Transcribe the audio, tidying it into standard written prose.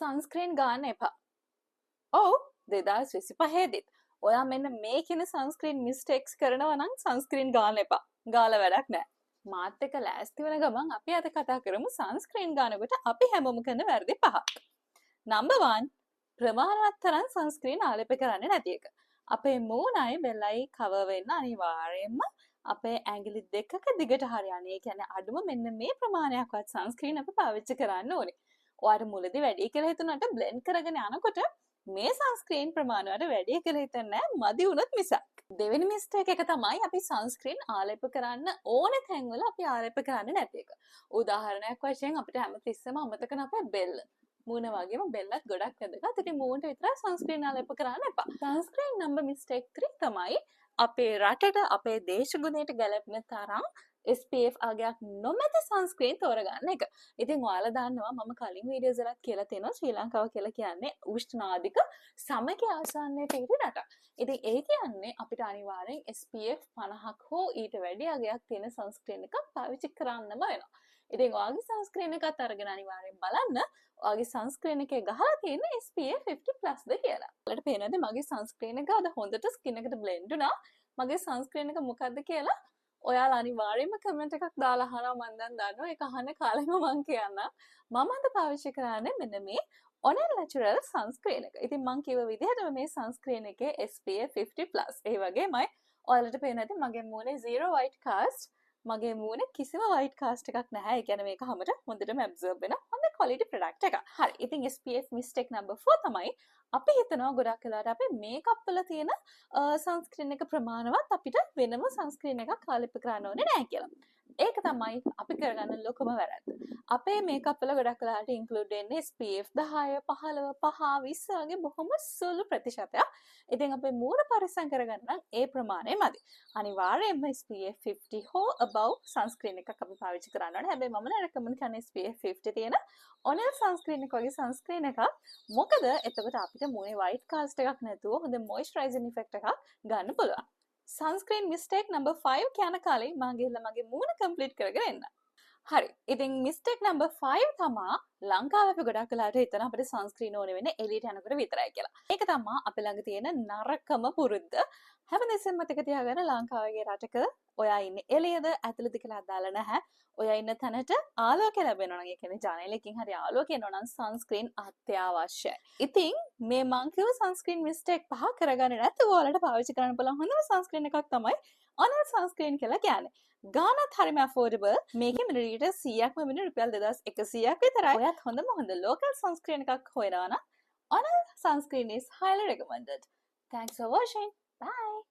සන්ස්ක්‍රීන් ගන්න එපා. ඔව් 2025 දිත් ඔයා මෙන්න මේ කියන සන්ස්ක්‍රීන් මිස්ටේක්ස් කරනවා නම් සන්ස්ක්‍රීන් ගන්න එපා. ගාලා වැඩක් නැහැ. මාත් එක්ක ලෑස්ති වෙන ගමන් අපි අද කතා කරමු සන්ස්ක්‍රීන් ගන්නකොට අපි හැමෝම කරන වැරදි පහක්. නම්බර් 1 ප්‍රමාණවත් තරම් සන්ස්ක්‍රීන් ආලේප කරන්නේ නැති එක. අපේ මූණයි බෙල්ලයි කවර් වෙන්න අනිවාර්යයෙන්ම අපේ ඇඟිලි දෙකක දිගට හරියන්නේ. ඒ කියන්නේ අඩුම මෙන්න මේ ප්‍රමාණයක්වත් සන්ස්ක්‍රීන් අපි පාවිච්චි කරන්න ඕනේ. ඔයාට මුලදී වැඩි කියලා හිතුණාට බ්ලෙන්ඩ් කරගෙන යනකොට මේ සන්ස්ක්‍රීන් ප්‍රමාණයට වැඩි කියලා හිතන්නේ නැහැ මදි වුණොත් මිසක්. දෙවෙනි මිස්ටේක් එක තමයි අපි සන්ස්ක්‍රීන් ආලේප කරන්න ඕන තැන්වල අපි ආලේප කරන්නේ නැති එක. උදාහරණයක් වශයෙන් අපිට හැමතිස්සෙම අමතක නැ අපේ බෙල්ල. මූණ වගේම බෙල්ලත් ගොඩක් වැදගත්. ඉතින් මූණට විතරක් සන්ස්ක්‍රීන් ආලේප කරන්න එපා. සන්ස්ක්‍රීන් නම්බර් මිස්ටේක් 3 තමයි අපේ රටට අපේ දේශගුණයට ගැලපෙන තරම් SPF අගයක් නොමැති සන්ස්ක්‍රීන් තෝරගන්න එක. ඉතින් ඔයාලා දන්නවා මම කලින් වීඩියෝස් වලත් කියලා තියෙනවා ශ්‍රී ලංකාව කියලා කියන්නේ උෂ්ණාධික සමගි ආසන්නයේ තියෙන රටක්. ඉතින් ඒ කියන්නේ අපිට අනිවාර්යෙන් SPF 50ක් හෝ ඊට වැඩි අගයක් තියෙන සන්ස්ක්‍රීන් එකක් පාවිච්චි කරන්නම වෙනවා. ඉතින් ඔයාගේ සන්ස්ක්‍රීන් එකත් අරගෙන අනිවාර්යෙන් බලන්න ඔයාගේ සන්ස්ක්‍රීන් එකේ ගහලා තියෙන SPF 50+ ද කියලා. ඔයාලට පේනවද මගේ සන්ස්ක්‍රීන් එක අද හොඳට ස්කින් එකට බ්ලෙන්ඩ් වුණා. මගේ සන්ස්ක්‍රීන් එක මොකක්ද කියලා ඔයාලා අනිවාර්යයෙන්ම කමෙන්ට් එකක් දාලා අහනවා මම දැන් දන්නවා ඒක අහන්න කාලෙම මම කියන්නම් මම අද පාවිච්චි කරන්නේ මෙන්න මේ Honel Natural sunscreen එක. ඉතින් මම කිව්ව විදිහටම මේ sunscreen එකේ SPF 50+. ඒ වගේමයි ඔයාලට පේන්නේ නැති මගේ මූණේ zero white cast. මගේ මූණේ කිසිම white cast එකක් නැහැ. ඒ කියන්නේ මේක හැමත හොඳටම absorb වෙන හොඳ quality product එකක්. හරි. ඉතින් SPF mistake number 4 තමයි අපි හිතනවා ගොඩක් වෙලාවට අපි මේකප් වල තියෙන සන්ස්ක්‍රීන් එක ප්‍රමාණවත් අපිට වෙනම සන්ස්ක්‍රීන් එකක් ආලේප කරන්න ඕනේ නැහැ කියලා. ඒක තමයි අපි කරගන්න ලොකුම වැරද්ද. අපේ මේකප් වල ගොඩක් වෙලාවට ඉන්ක්ලූඩ් වෙන්නේ SPF 10, 15, 5, 20 වගේ බොහොම සුළු ප්‍රතිශතයක්. ඉතින් අපේ මූණ පරිස්සම් කරගන්න නම් ඒ ප්‍රමාණය මදි. අනිවාර්යයෙන්ම SPF 50 හෝ above සන්ස්ක්‍රීන් එකක් අපි පාවිච්චි කරන්න ඕනේ. හැබැයි මම රෙකමන්ඩ් කරන්නේ SPF 50 තියෙන Honel සන්ස්ක්‍රීන් එක වගේ සන්ස්ක්‍රීන් එකක්. මොකද එතකොට අපිට මූණේ white cast එකක් නැතුව හොඳ moisturizing effect එකක් ගන්න පුළුවන්. sunscreen mistake number 5 කියන කාලේ මම ගිහලා මගේ මූණ complete කරගෙන එන්න. හරි. ඉතින් mistake number 5 තමයි ලංකාවේ අපි ගොඩක් වෙලාවට හිතන අපිට sunscreen ඕනේ වෙන්නේ එළියට යනකොට විතරයි කියලා. ඒක තමයි අපි ළඟ තියෙන නරකම පුරුද්ද. හැමදෙස්සෙම මතක තියාගන්න ලංකාවේ රටක ඔයා ඉන්නේ එළියද ඇතුළේද කියලා අදාළ නැහැ. ඔයා ඉන්න තැනට ආලෝකය ලැබෙනවා නම් ඒ කියන්නේ ජනේලකින් හරි ආලෝකය එනවා නම් sunscreen අත්‍යවශ්‍යයි. ඉතින් මේ මං කිව්ව sunscreen mistake පහ කරගන්න නැත්නම් ඔයාලට පාවිච්චි කරන්න පුළුවන් හොඳම sunscreen එකක් තමයි Honel sunscreen කියලා කියන්නේ. ගානත් හරිම affordable. මේකේ මිලිලීටර් 100ක්ම වෙන රුපියල් 2100ක් විතරයි. ඔයත් හොඳම හොඳ local sunscreen එකක් හොයනවා නම් Honel sunscreen is highly recommended. Thanks for watching. Bye.